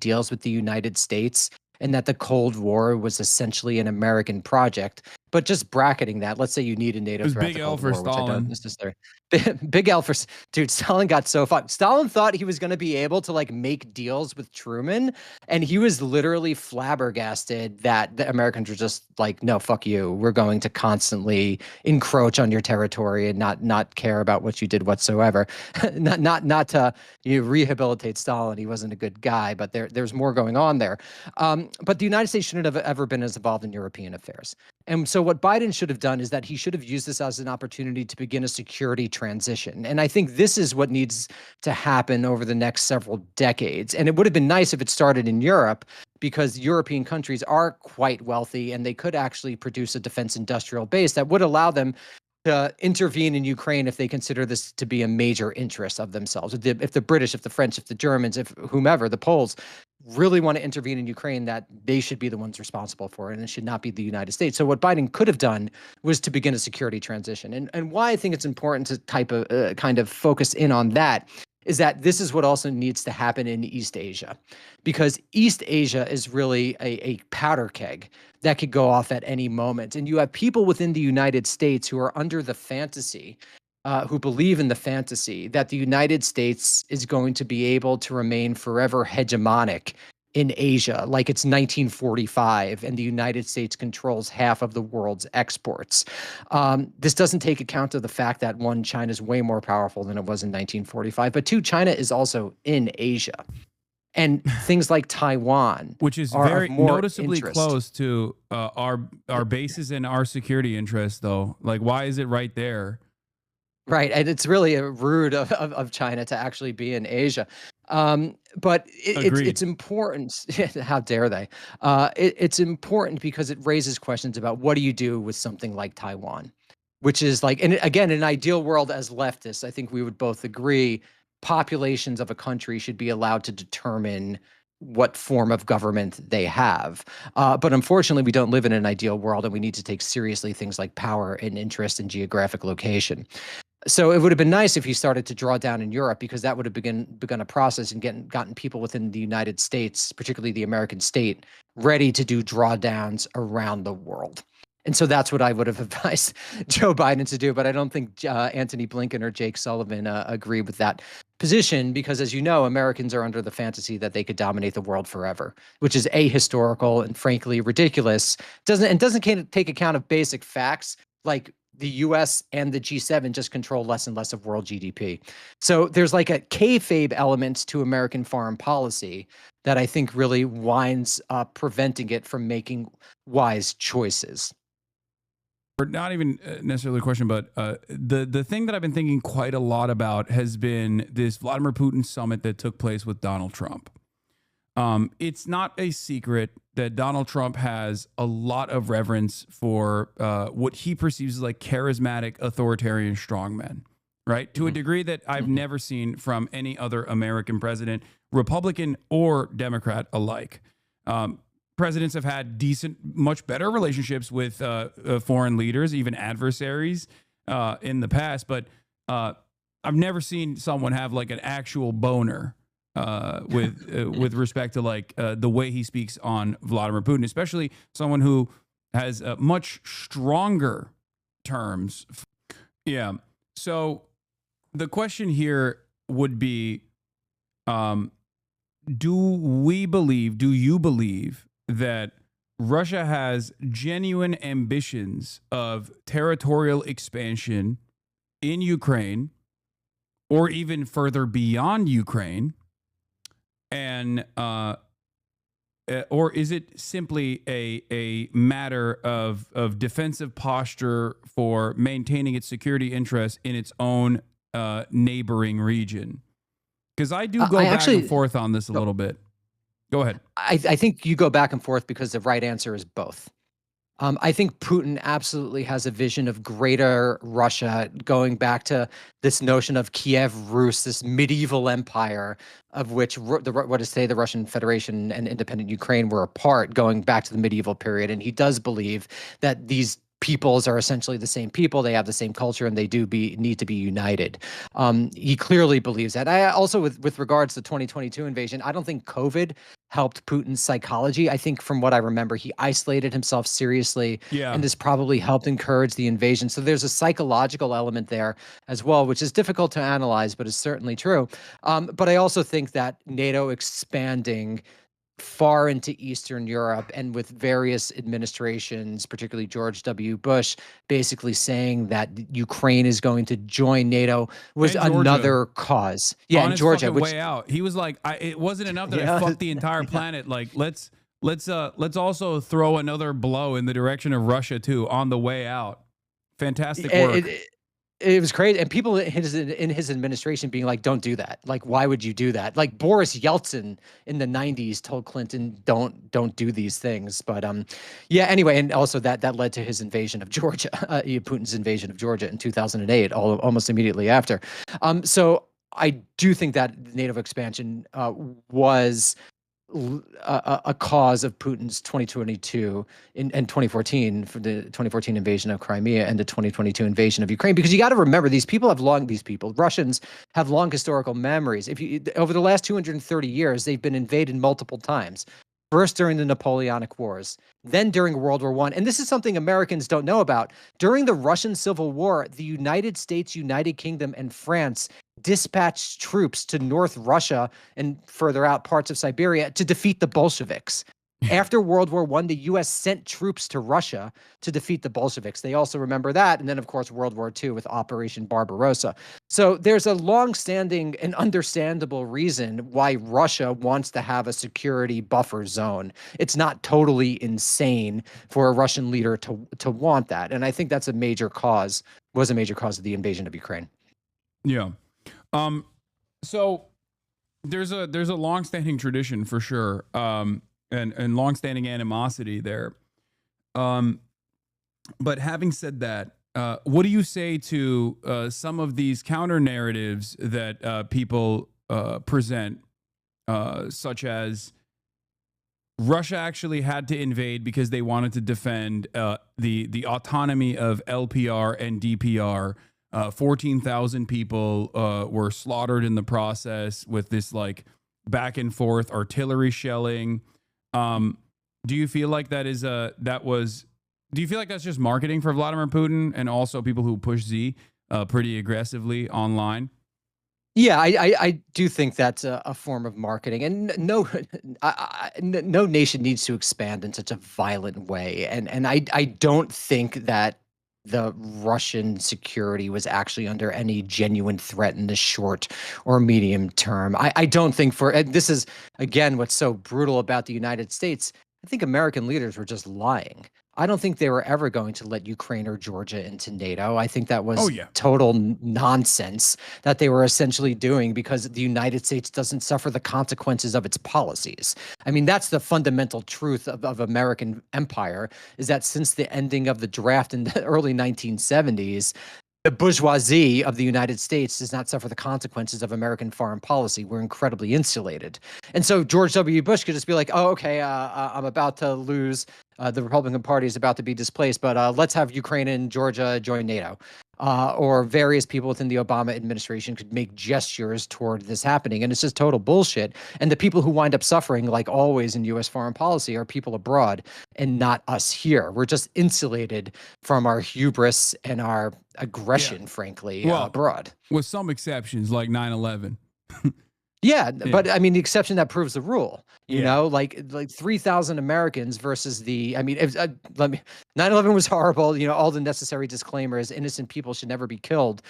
make deals with the United States and that the Cold War was essentially an American project. But just bracketing that, let's say you need a It NATO was throughout Big the L Cold for War, which I don't Stalin. necessarily. Big L for dude. Stalin got so fucked. Stalin thought he was going to be able to like make deals with Truman, and he was literally flabbergasted that the Americans were just like, no, fuck you. We're going to constantly encroach on your territory and not care about what you did whatsoever. not to rehabilitate Stalin. He wasn't a good guy, but there's more going on there. But the United States shouldn't have ever been as involved in European affairs. And so what Biden should have done is that he should have used this as an opportunity to begin a security transition. And I think this is what needs to happen over the next several decades. And it would have been nice if it started in Europe, because European countries are quite wealthy and they could actually produce a defense industrial base that would allow them to intervene in Ukraine if they consider this to be a major interest of themselves. If the British, if the French, if the Germans, if whomever, the Poles really want to intervene in Ukraine, that they should be the ones responsible for it, and it should not be the United States. So what Biden could have done was to begin a security transition. And why I think it's important to kind of focus in on that is that this is what also needs to happen in East Asia, because East Asia is really a powder keg that could go off at any moment. And you have people within the United States who are under the fantasy, who believe in the fantasy that the United States is going to be able to remain forever hegemonic in Asia, like it's 1945, and the United States controls half of the world's exports. This doesn't take account of the fact that, one, China is way more powerful than it was in 1945, but two, China is also in Asia. And things like Taiwan, which is are very of more noticeably interest. close to our bases and our security interests, though. Like, why is it right there? Right, and it's really rude of China to actually be in Asia. But it's important. How dare they? It's important because it raises questions about what do you do with something like Taiwan, which is like, and again, in an ideal world as leftists, I think we would both agree populations of a country should be allowed to determine what form of government they have. But unfortunately, we don't live in an ideal world, and we need to take seriously things like power and interest and geographic location. So it would have been nice if he started to draw down in Europe, because that would have begun a process and gotten people within the United States, particularly the American state, ready to do drawdowns around the world. And so that's what I would have advised Joe Biden to do. But I don't think Antony Blinken or Jake Sullivan agree with that position, because, as you know, Americans are under the fantasy that they could dominate the world forever, which is ahistorical and frankly ridiculous. Doesn't take account of basic facts like the US and the G7 just control less and less of world GDP. So there's like a kayfabe element to American foreign policy that I think really winds up preventing it from making wise choices. Or not even necessarily a question, but the thing that I've been thinking quite a lot about has been this Vladimir Putin summit that took place with Donald Trump. It's not a secret that Donald Trump has a lot of reverence for what he perceives as like charismatic authoritarian strongmen, right? To a degree that I've never seen from any other American president, Republican or Democrat alike. Presidents have had decent, much better relationships with foreign leaders, even adversaries in the past, but I've never seen someone have like an actual boner with respect to like the way he speaks on Vladimir Putin, especially someone who has much stronger terms. Yeah. So the question here would be, do you believe that Russia has genuine ambitions of territorial expansion in Ukraine or even further beyond Ukraine? And or is it simply a matter of defensive posture for maintaining its security interests in its own neighboring region? Because I do go back and forth on this a little bit. Go ahead. I think you go back and forth because the right answer is both. I think Putin absolutely has a vision of greater Russia, going back to this notion of Kiev Rus, this medieval empire of which what is today the Russian Federation and independent Ukraine were a part, going back to the medieval period. And he does believe that these peoples are essentially the same people. They have the same culture, and they need to be united. He clearly believes that. I also, with regards to the 2022 invasion, I don't think COVID helped Putin's psychology. I think, from what I remember, he isolated himself seriously, Yeah. and this probably helped encourage the invasion. So there's a psychological element there as well, which is difficult to analyze, but is certainly true. But I also think that NATO expanding far into Eastern Europe, and with various administrations, particularly George W. Bush, basically saying that Ukraine is going to join NATO, was And Georgia. another cause. Yeah, On and his Georgia, fucking which, way out, he was like, "It wasn't enough that I yeah, fucked the entire planet. Like, let's also throw another blow in the direction of Russia too on the way out." Fantastic work. it was crazy, and people in his administration being like, "Don't do that. Like, why would you do that?" Like Boris Yeltsin in the '90s told Clinton, "Don't do these things." But yeah. Anyway, and also that led to his invasion of Georgia, Putin's invasion of Georgia in 2008, almost immediately after. So I do think that NATO expansion was a cause of Putin's 2022 and 2014, for the 2014 invasion of Crimea and the 2022 invasion of Ukraine. Because you got to remember, Russians have long historical memories. If you Over the last 230 years, they've been invaded multiple times. First during the Napoleonic Wars, then during World War I. And this is something Americans don't know about. During the Russian Civil War, the United States, United Kingdom, and France dispatched troops to North Russia and further out parts of Siberia to defeat the Bolsheviks. After World War I, the U.S. sent troops to Russia to defeat the Bolsheviks. They also remember that. And then, of course, World War II with Operation Barbarossa. So there's a long-standing and understandable reason why Russia wants to have a security buffer zone. It's not totally insane for a Russian leader to want that. And I think that's was a major cause of the invasion of Ukraine. Yeah. So there's a long-standing tradition for sure, and long-standing animosity there. But having said that, what do you say to some of these counter narratives that people present, such as Russia actually had to invade because they wanted to defend the autonomy of LPR and DPR? 14,000 people were slaughtered in the process with this like back and forth artillery shelling. Do you feel like do you feel like that's just marketing for Vladimir Putin and also people who push Z pretty aggressively online? Yeah, I do think that's a form of marketing, and no, no nation needs to expand in such a violent way, and I don't think that the Russian security was actually under any genuine threat in the short or medium term. I don't think and this is, again, what's so brutal about the United States. I think American leaders were just lying. I don't think they were ever going to let Ukraine or Georgia into NATO. I think that was total nonsense that they were essentially doing because the United States doesn't suffer the consequences of its policies. I mean, that's the fundamental truth of American empire, is that since the ending of the draft in the early 1970s, the bourgeoisie of the United States does not suffer the consequences of American foreign policy. We're incredibly insulated. And so George W. Bush could just be like, oh, okay, I'm about to lose. The Republican Party is about to be displaced, but let's have Ukraine and Georgia join NATO. Or various people within the Obama administration could make gestures toward this happening. And it's just total bullshit. And the people who wind up suffering, like always in U.S. foreign policy, are people abroad and not us here. We're just insulated from our hubris and our aggression, frankly, abroad. With some exceptions, like 9/11. Yeah, but I mean, the exception that proves the rule. You know, like 3,000 Americans versus the. I mean, 9/11 was horrible. You know, all the necessary disclaimers. Innocent people should never be killed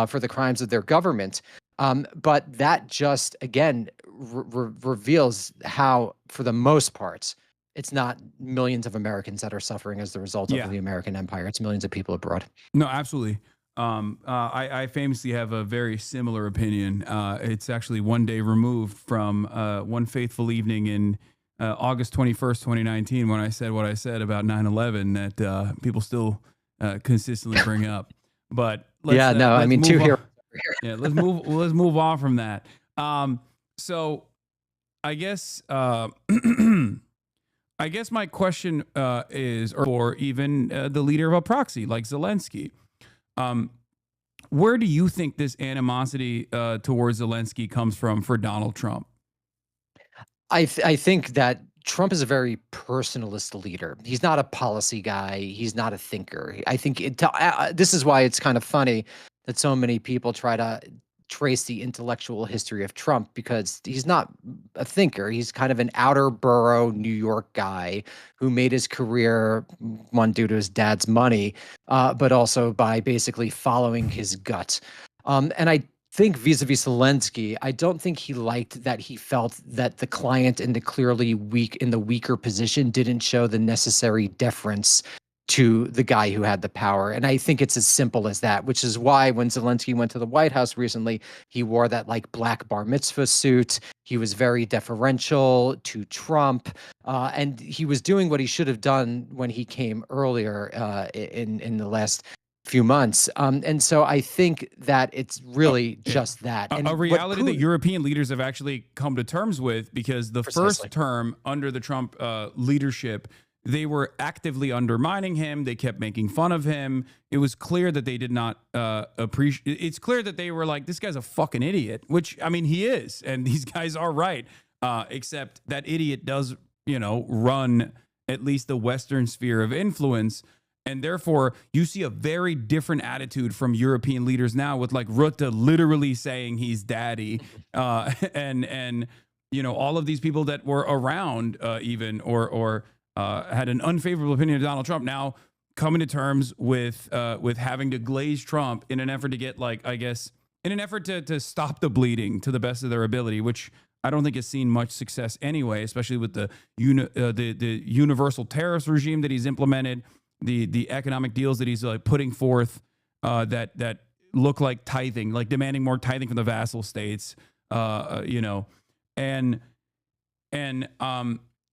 for the crimes of their government. But that just again reveals how, for the most part, it's not millions of Americans that are suffering as the result of the American empire. It's millions of people abroad. No, absolutely. I famously have a very similar opinion. It's actually one day removed from one fateful evening in August 21st, 2019, when I said what I said about 9/11 that people still consistently bring up. But let's two here. Yeah, let's move on from that. So I guess I guess my question is, or even the leader of a proxy like Zelensky, um, where do you think this animosity towards Zelensky comes from for Donald Trump? I think that Trump is a very personalist leader. He's not a policy guy. He's not a thinker. I think this is why it's kind of funny that so many people try to trace the intellectual history of Trump, because he's not a thinker. He's kind of an outer borough New York guy who made his career, one, due to his dad's money, but also by basically following his gut. And I think vis-a-vis Zelensky, I don't think he liked that he felt that the client in the weaker position didn't show the necessary deference to the guy who had the power. And I think it's as simple as that, which is why when Zelensky went to the White House recently, he wore that like black bar mitzvah suit. He was very deferential to Trump, and he was doing what he should have done when he came earlier in the last few months. And so I think that it's really just that. And A reality that Putin, European leaders have actually come to terms with, because the precisely. first term under the Trump leadership, they were actively undermining him. They kept making fun of him. It was clear that they did not appreciate. It's clear that they were like, this guy's a fucking idiot, which, I mean, he is. And these guys are right. Except that idiot does, run at least the Western sphere of influence. And therefore, you see a very different attitude from European leaders now, with like Rutte literally saying he's daddy, and all of these people that were around even or had an unfavorable opinion of Donald Trump now coming to terms with having to glaze Trump in an effort to get, like, I guess, in an effort to stop the bleeding to the best of their ability, which I don't think has seen much success anyway, especially with the universal tariffs regime that he's implemented, the economic deals that he's putting forth that look like tithing, like demanding more tithing from the vassal states, and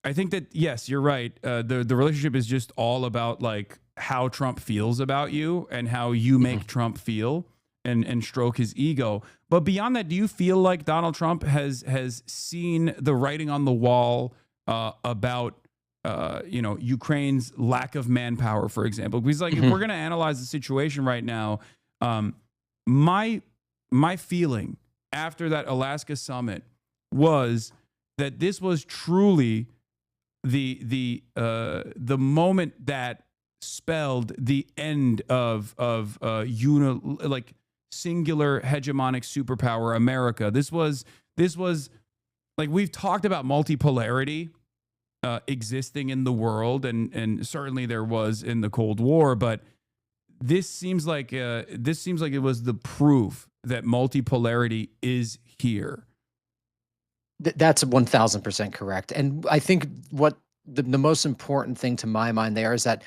I think that, yes, you're right. The relationship is just all about like how Trump feels about you and how you make Trump feel and stroke his ego. But beyond that, do you feel like Donald Trump has seen the writing on the wall about Ukraine's lack of manpower, for example? Because like, if we're going to analyze the situation right now, my feeling after that Alaska summit was that this was truly the moment that spelled the end of singular hegemonic superpower America. This was like, we've talked about multipolarity existing in the world, and certainly there was in the Cold War, but this seems like it was the proof that multipolarity is here. That's 1000% correct. And I think what the most important thing to my mind there is that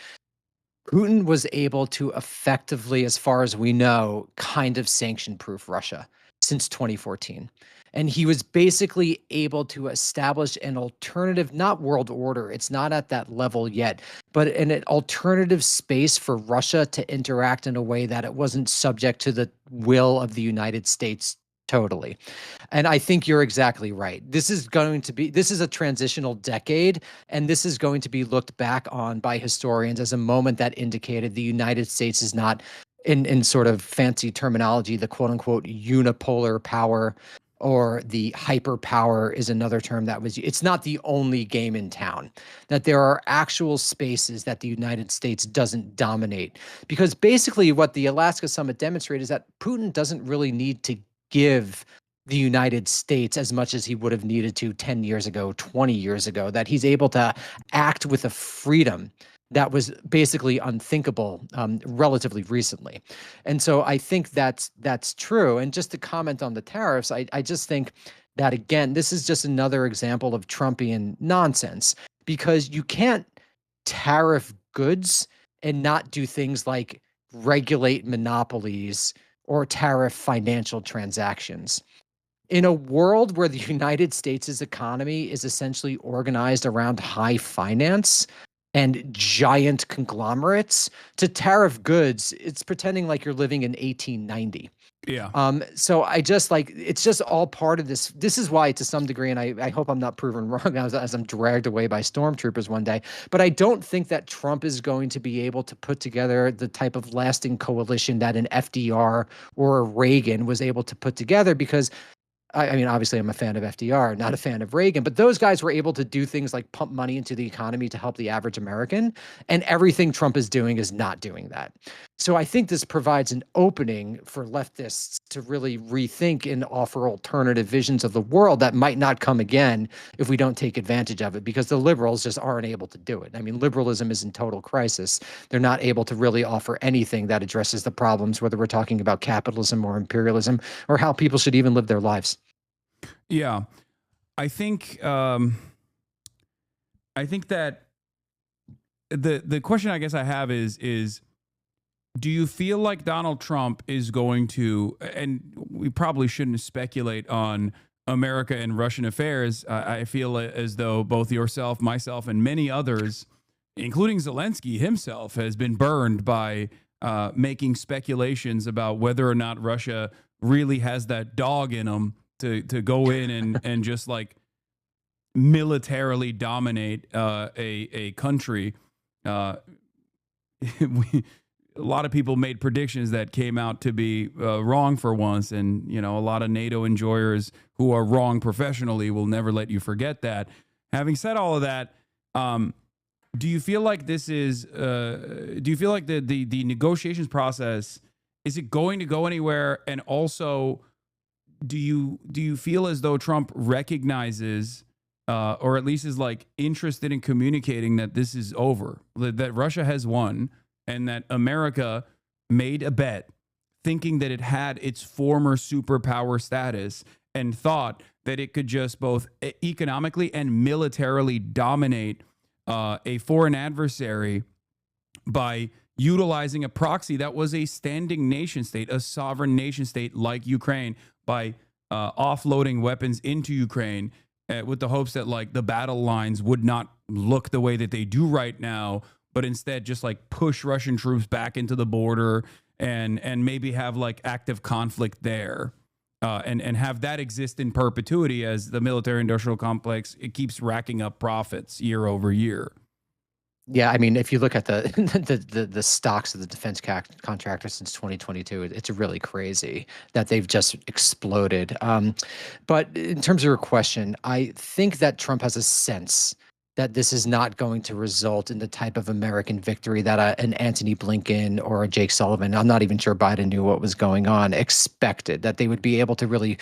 Putin was able to effectively, as far as we know, kind of sanction-proof Russia since 2014. And he was basically able to establish an alternative, not world order, it's not at that level yet, but an alternative space for Russia to interact in a way that it wasn't subject to the will of the United States totally. And I think you're exactly right. This is a transitional decade, and this is going to be looked back on by historians as a moment that indicated the United States is not, in sort of fancy terminology, the quote unquote unipolar power, or the hyperpower is another term that was, it's not the only game in town, that there are actual spaces that the United States doesn't dominate. Because basically what the Alaska summit demonstrated is that Putin doesn't really need to give the United States as much as he would have needed to 10 years ago, 20 years ago, that he's able to act with a freedom that was basically unthinkable relatively recently. And so I think that's true. And just to comment on the tariffs, I just think that, again, this is just another example of Trumpian nonsense, because you can't tariff goods and not do things like regulate monopolies or tariff financial transactions. In a world where the United States' economy is essentially organized around high finance and giant conglomerates, to tariff goods, it's pretending like you're living in 1890. Yeah. So I just like, it's just all part of this. This is why, to some degree, and I hope I'm not proven wrong as I'm dragged away by stormtroopers one day, but I don't think that Trump is going to be able to put together the type of lasting coalition that an FDR or a Reagan was able to put together, because I mean, obviously, I'm a fan of FDR, not a fan of Reagan, but those guys were able to do things like pump money into the economy to help the average American. And everything Trump is doing is not doing that. So I think this provides an opening for leftists to really rethink and offer alternative visions of the world that might not come again if we don't take advantage of it, because the liberals just aren't able to do it. I mean, liberalism is in total crisis. They're not able to really offer anything that addresses the problems, whether we're talking about capitalism or imperialism or how people should even live their lives. Yeah. I think that the question I guess I have is do you feel like Donald Trump is going to, and we probably shouldn't speculate on America and Russian affairs. I feel as though both yourself, myself, and many others, including Zelensky himself, has been burned by making speculations about whether or not Russia really has that dog in them to go in and just like militarily dominate a country. A lot of people made predictions that came out to be wrong for once, and you know, a lot of NATO enjoyers who are wrong professionally will never let you forget that. Having said all of that, do you feel like this is? Do you feel like the negotiations process, is it going to go anywhere? And also, do you feel as though Trump recognizes, or at least is like interested in communicating that this is over, that Russia has won, and that America made a bet thinking that it had its former superpower status and thought that it could just both economically and militarily dominate a foreign adversary by utilizing a proxy that was a standing nation state, a sovereign nation state like Ukraine, by offloading weapons into Ukraine with the hopes that like the battle lines would not look the way that they do right now, but instead just like push Russian troops back into the border and maybe have like active conflict there, and have that exist in perpetuity as the military industrial complex, it keeps racking up profits year over year. Yeah, I mean, if you look at the the stocks of the defense contractors since 2022, it's really crazy that they've just exploded. But in terms of your question, I think that Trump has a sense that this is not going to result in the type of American victory that an Antony Blinken or a Jake Sullivan, I'm not even sure Biden knew what was going on, expected, that they would be able to really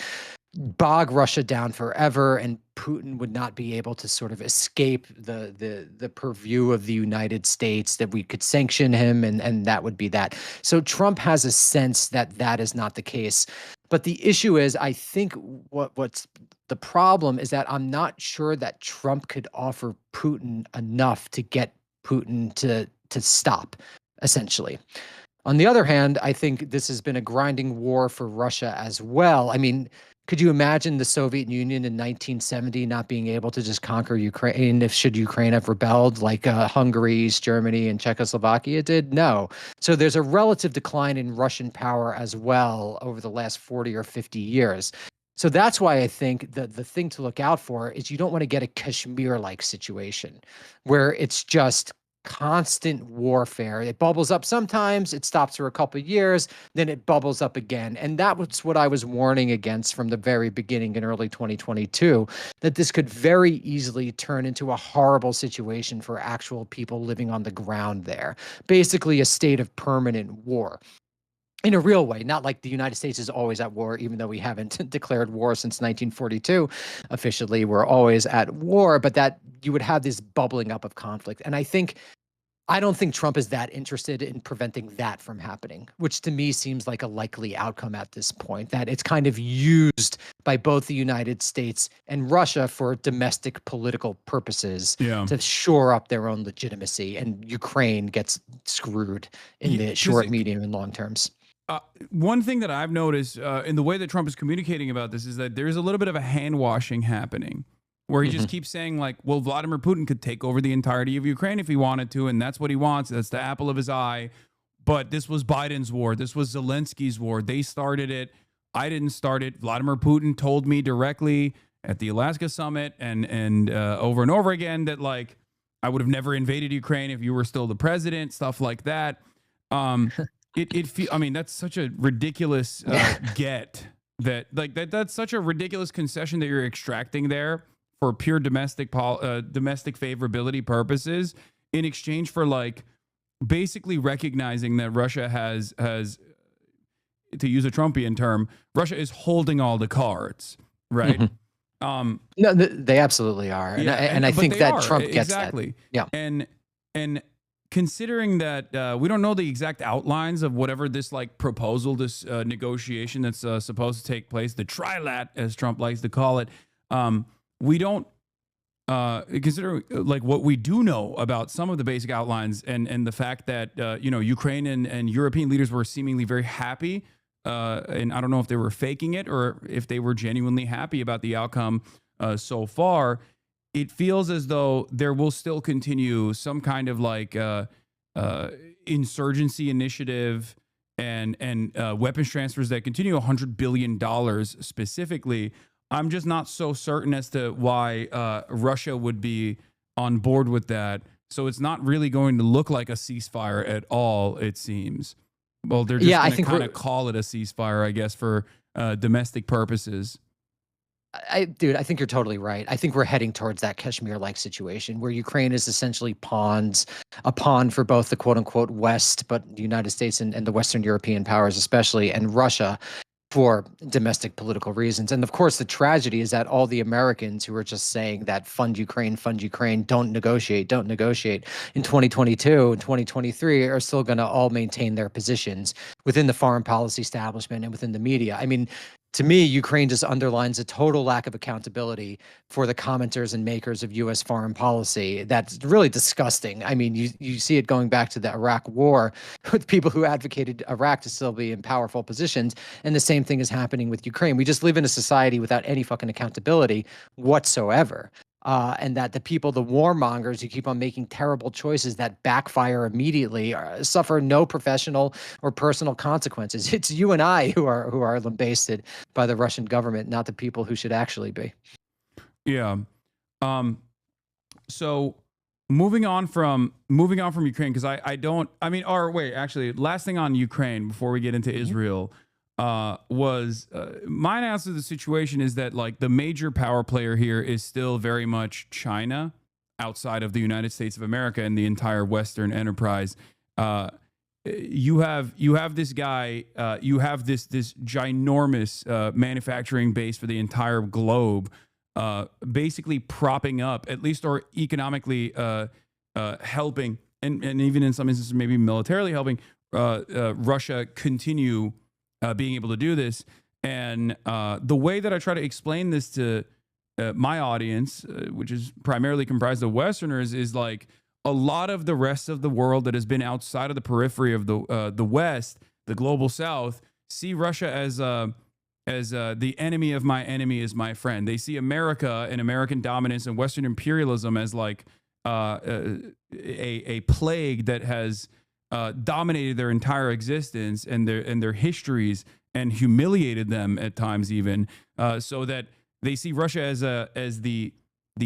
bog Russia down forever, and Putin would not be able to sort of escape the purview of the United States, that we could sanction him, and that would be that. So Trump has a sense that that is not the case. But the issue is, I think what's the problem is that I'm not sure that Trump could offer Putin enough to get Putin to stop, essentially. On the other hand, I think this has been a grinding war for Russia as well. I mean, could you imagine the Soviet Union in 1970 not being able to just conquer Ukraine if should Ukraine have rebelled like Hungary, East Germany, and Czechoslovakia did? No. So there's a relative decline in Russian power as well over the last 40 or 50 years. So that's why I think the thing to look out for is you don't want to get a Kashmir-like situation where it's just constant warfare. It bubbles up sometimes, it stops for a couple of years, then it bubbles up again. And that was what I was warning against from the very beginning in early 2022, that this could very easily turn into a horrible situation for actual people living on the ground there. Basically, a state of permanent war. In a real way, not like the United States is always at war, even though we haven't declared war since 1942. Officially, we're always at war, but that you would have this bubbling up of conflict. And I don't think Trump is that interested in preventing that from happening, which to me seems like a likely outcome at this point, that it's kind of used by both the United States and Russia for domestic political purposes, Yeah. to shore up their own legitimacy, and Ukraine gets screwed in Yeah, the 'cause short, medium, and long terms. One thing that I've noticed in the way that Trump is communicating about this is that there's a little bit of a hand washing happening, where he just keeps saying like, well, Vladimir Putin could take over the entirety of Ukraine if he wanted to, and that's what he wants. That's the apple of his eye. but this was Biden's war. This was Zelensky's war. They started it. I didn't start it. Vladimir Putin told me directly at the Alaska summit and over and over again that like I would have never invaded Ukraine if you were still the president, stuff like that. I mean, that's such a ridiculous get that's such a ridiculous concession that you're extracting there for pure domestic favorability purposes in exchange for like basically recognizing that Russia has to use a Trumpian term, Russia is holding all the cards, right? No, they absolutely are, Yeah, and I but think they that are, Trump gets exactly. that. Yeah, And considering that we don't know the exact outlines of whatever this like proposal, this negotiation that's supposed to take place, the trilat as Trump likes to call it, we don't consider like what we do know about some of the basic outlines and the fact that Ukraine and European leaders were seemingly very happy. And I don't know if they were faking it or if they were genuinely happy about the outcome so far. It feels as though there will still continue some kind of like insurgency initiative and weapons transfers that continue $100 billion specifically. I'm just not so certain as to why Russia would be on board with that. So it's not really going to look like a ceasefire at all, it seems. Well, they're just going to kind of call it a ceasefire, I guess, for domestic purposes. Dude, I think you're totally right. I think we're heading towards that Kashmir-like situation where Ukraine is essentially a pawn for both the quote-unquote West, but the United States and the Western European powers especially, and Russia for domestic political reasons. And of course, the tragedy is that all the Americans who are just saying that fund Ukraine, don't negotiate in 2022 and 2023 are still going to all maintain their positions within the foreign policy establishment and within the media. I mean, to me, Ukraine just underlines a total lack of accountability for the commenters and makers of U.S. foreign policy. That's really disgusting. I mean, you see it going back to the Iraq War with people who advocated Iraq to still be in powerful positions. And the same thing is happening with Ukraine. We just live in a society without any fucking accountability whatsoever. And that the people, the warmongers who keep on making terrible choices that backfire immediately suffer no professional or personal consequences. It's you and I who are lambasted by the Russian government, not the people who should actually be. Yeah. So moving on from Ukraine, because actually, last thing on Ukraine before we get into Israel. Was my answer to the situation is that like the major power player here is still very much China outside of the United States of America and the entire Western enterprise. You have this guy, you have this ginormous manufacturing base for the entire globe, basically propping up at least or economically helping and even in some instances maybe militarily helping Russia continue being able to do this. And the way that I try to explain this to my audience, which is primarily comprised of Westerners, is like a lot of the rest of the world that has been outside of the periphery of the West, the global South, see Russia as the enemy of my enemy is my friend. They see America and American dominance and Western imperialism as like a plague that has dominated their entire existence and their histories and humiliated them at times even, so that they see Russia as the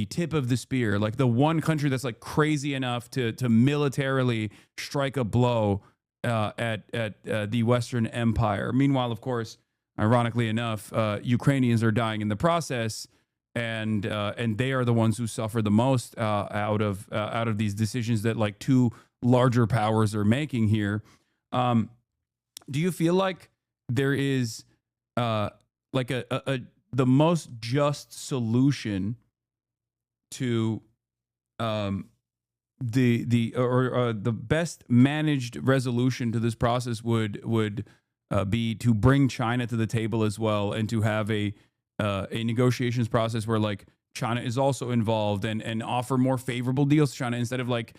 tip of the spear, like the one country that's like crazy enough to militarily strike a blow at the Western Empire. Meanwhile, of course, ironically enough, Ukrainians are dying in the process, and they are the ones who suffer the most out of these decisions that like two larger powers are making here. Do you feel like there is like the most just solution to the best managed resolution to this process would be to bring China to the table as well, and to have a negotiations process where like China is also involved and offer more favorable deals to China instead of like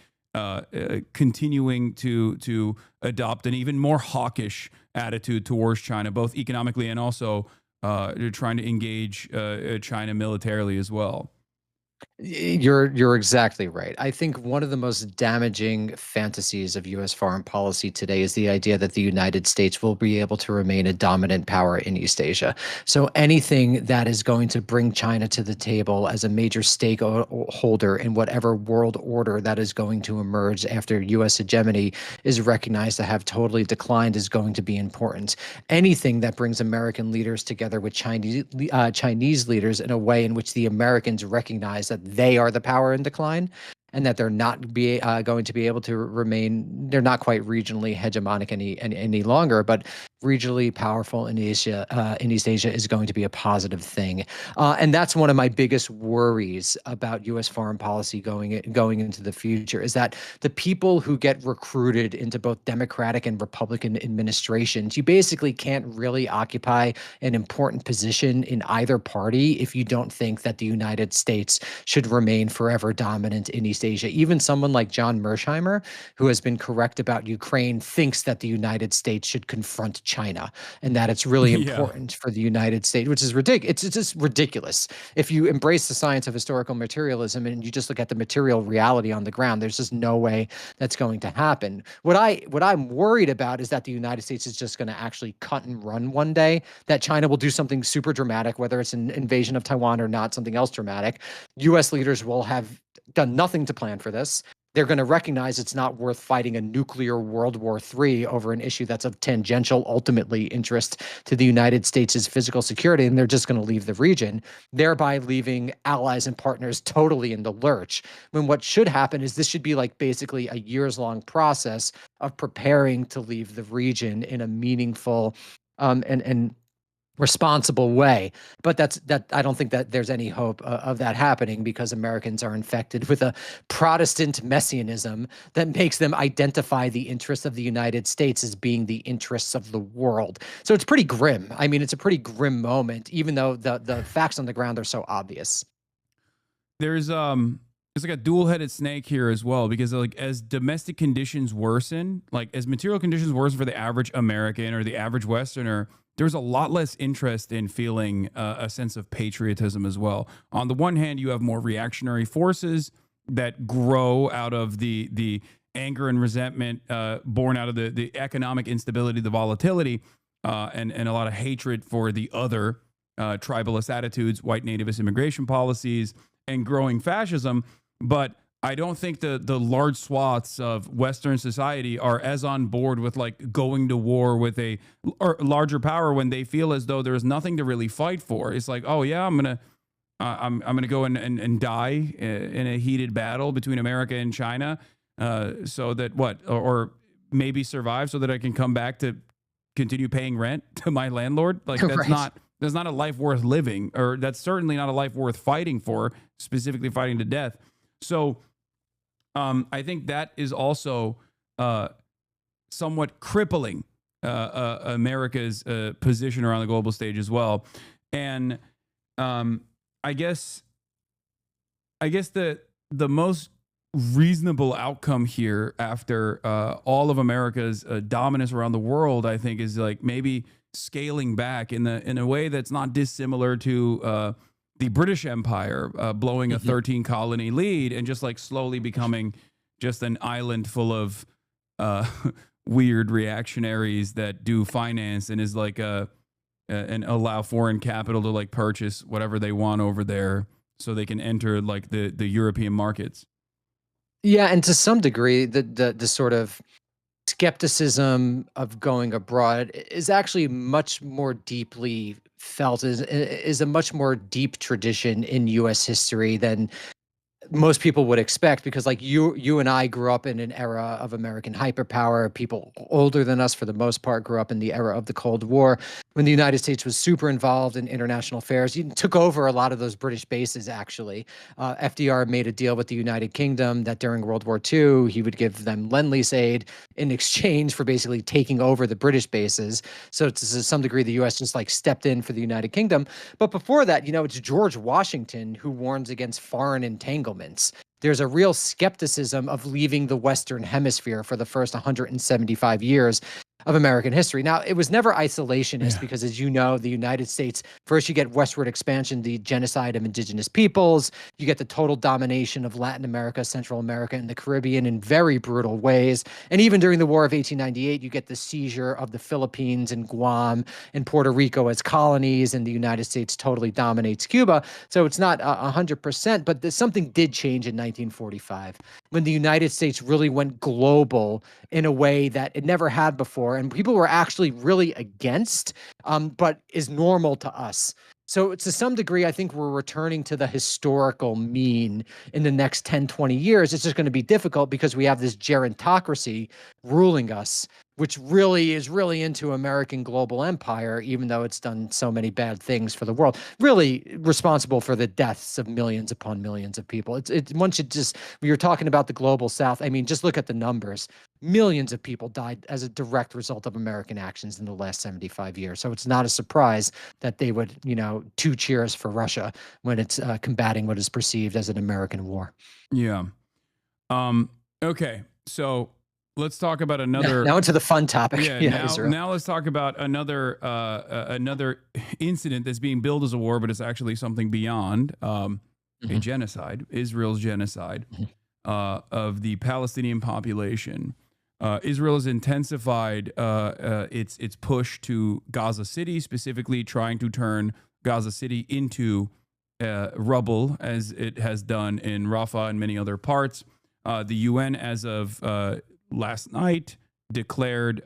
continuing to adopt an even more hawkish attitude towards China, both economically and also trying to engage China militarily as well? You're exactly right. I think one of the most damaging fantasies of U.S. foreign policy today is the idea that the United States will be able to remain a dominant power in East Asia. So anything that is going to bring China to the table as a major stakeholder in whatever world order that is going to emerge after U.S. hegemony is recognized to have totally declined is going to be important. Anything that brings American leaders together with Chinese leaders in a way in which the Americans recognize that they are the power in decline and that they're not going to be able to remain. They're not quite regionally hegemonic any longer, but regionally powerful in Asia, in East Asia, is going to be a positive thing, and that's one of my biggest worries about U.S. foreign policy going into the future. Is that the people who get recruited into both Democratic and Republican administrations, you basically can't really occupy an important position in either party if you don't think that the United States should remain forever dominant in East Asia. Even someone like John Mersheimer, who has been correct about Ukraine, thinks that the United States should confront China and that it's really Yeah. important for the United States, which is ridiculous. It's just ridiculous. If you embrace the science of historical materialism and you just look at the material reality on the ground, there's just no way that's going to happen. What I'm worried about is that the United States is just going to actually cut and run one day, that China will do something super dramatic, whether it's an invasion of Taiwan or not, something else dramatic. US leaders will have done nothing to plan for this. They're going to recognize it's not worth fighting a nuclear World War III over an issue that's of tangential, ultimately, interest to the United States' physical security, and they're just going to leave the region, thereby leaving allies and partners totally in the lurch. When what should happen is this should be like basically a years-long process of preparing to leave the region in a meaningful and responsible way. But that I don't think that there's any hope of that happening because Americans are infected with a Protestant messianism that makes them identify the interests of the United States as being the interests of the world. So it's pretty grim. I mean, it's a pretty grim moment, even though the facts on the ground are so obvious. There's like a dual-headed snake here as well, because like as domestic conditions worsen, like as material conditions worsen for the average American or the average Westerner, there's a lot less interest in feeling a sense of patriotism as well. On the one hand, you have more reactionary forces that grow out of the anger and resentment born out of the economic instability, the volatility, and a lot of hatred for the other tribalist attitudes, white nativist immigration policies, and growing fascism. But I don't think the large swaths of Western society are as on board with like going to war with a larger power when they feel as though there's nothing to really fight for. It's like, oh yeah, I'm gonna go and die in a heated battle between America and China, so that or maybe survive so that I can come back to continue paying rent to my landlord. Like Right. that's not a life worth living, or that's certainly not a life worth fighting for, specifically fighting to death. So I think that is also somewhat crippling America's position around the global stage as well. And I guess the most reasonable outcome here after all of America's dominance around the world, I think, is like maybe scaling back in a way that's not dissimilar to the British Empire blowing a 13 colony lead and just like slowly becoming just an island full of weird reactionaries that do finance and is like and allow foreign capital to like purchase whatever they want over there so they can enter like the European markets. Yeah, and to some degree, the sort of skepticism of going abroad is actually much more deeply felt, is a much more deep tradition in U.S. history than most people would expect, because like you and I grew up in an era of American hyperpower. People older than us for the most part grew up in the era of the Cold War, when the United States was super involved in international affairs. You took over a lot of those British bases, actually. FDR made a deal with the United Kingdom that during World War II he would give them lend-lease aid in exchange for basically taking over the British bases. So to some degree the US just like stepped in for the United Kingdom. But before that, it's George Washington who warns against foreign entanglements. There's a real skepticism of leaving the Western Hemisphere for the first 175 years of American history. Now, it was never isolationist Yeah. because, as you know, the United States, first you get westward expansion, the genocide of indigenous peoples, you get the total domination of Latin America, Central America, and the Caribbean in very brutal ways. And even during the War of 1898, you get the seizure of the Philippines and Guam and Puerto Rico as colonies, and the United States totally dominates Cuba. So it's not 100%, but something did change in 1945 when the United States really went global in a way that it never had before. And people were actually really against, but is normal to us. So to some degree, I think we're returning to the historical mean in the next 10, 20 years. It's just going to be difficult because we have this gerontocracy ruling us, which really is really into American global empire, even though it's done so many bad things for the world, really responsible for the deaths of millions upon millions of people. Once you just, when you're talking about the global South, I mean, just look at the numbers. Millions of people died as a direct result of American actions in the last 75 years. So it's not a surprise that they would, two cheers for Russia when it's combating what is perceived as an American war. Yeah. Okay. So let's talk about another. Now into the fun topic. Yeah. Israel. Now let's talk about another incident that's being billed as a war, but it's actually something beyond a genocide. Israel's genocide of the Palestinian population. Israel has intensified its push to Gaza City, specifically trying to turn Gaza City into rubble, as it has done in Rafah and many other parts. The UN, as of last night, declared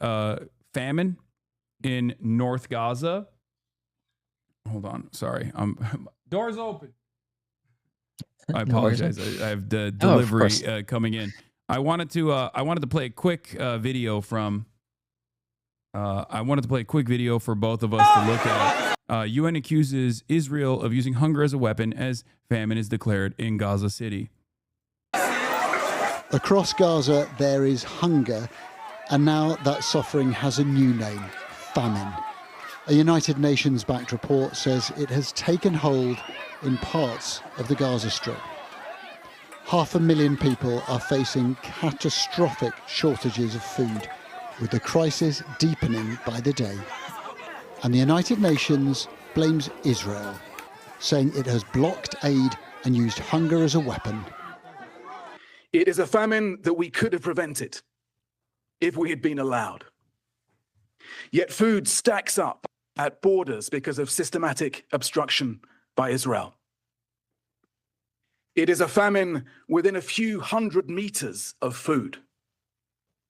famine in North Gaza. Hold on, sorry, doors open. I apologize. I have the delivery coming in. I wanted to play a quick video from. I wanted to play a quick video for both of us to look at. UN accuses Israel of using hunger as a weapon as famine is declared in Gaza City. Across Gaza, there is hunger, and now that suffering has a new name, famine. A United Nations-backed report says it has taken hold in parts of the Gaza Strip. 500,000 people are facing catastrophic shortages of food, with the crisis deepening by the day. And the United Nations blames Israel, saying it has blocked aid and used hunger as a weapon. It is a famine that we could have prevented if we had been allowed. Yet food stacks up at borders because of systematic obstruction by Israel. It is a famine within a few hundred meters of food